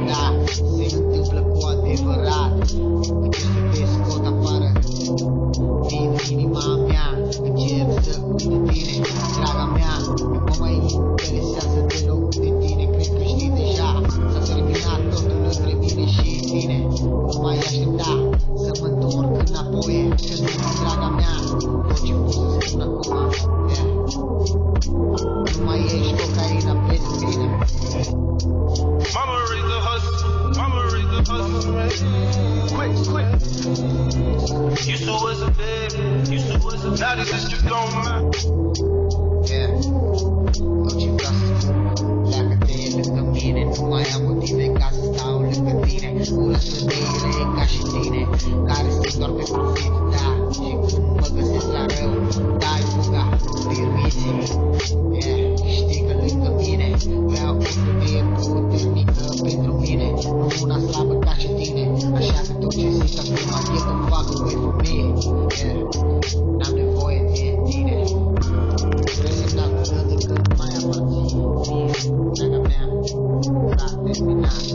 Da, se întâmplă cu adevărat. Încerc să te scot afară din inima mea. Încerc să uit de tine, draga mea. Nu mă mai interesează deloc de tine. Cred că știi deja, s-a terminat totul între mine și tine. Nu mai aștepta să mă întorc înapoi, că sunt draga mea. Tot ce pot să spun acum, nu mai ești cocaina pentru mine. Mama raised the hustle, mama raised the hustle. Quick, quick. Used to was a baby, used to was a now this is just gone man. Yeah. Tot ce vreau să spun, pleacă-te lângă mine. Nu mai am motive ca să stau lângă tine. Urăsc femeile ca și tine, care sunt doar pe profit, da. Și când mă găsesc la rău, dai fuga, permiți-mi. Yeah, știi că lângă mine vreau o femeie puternică pentru mine, nu una slabă ca și tine. Așa că tot ce zic acum e că fac o femeie. Yeah, n-am nevoie de tine. Vrei să-mi dau curând că nu mai aparții mie, draga mea. S-a terminat.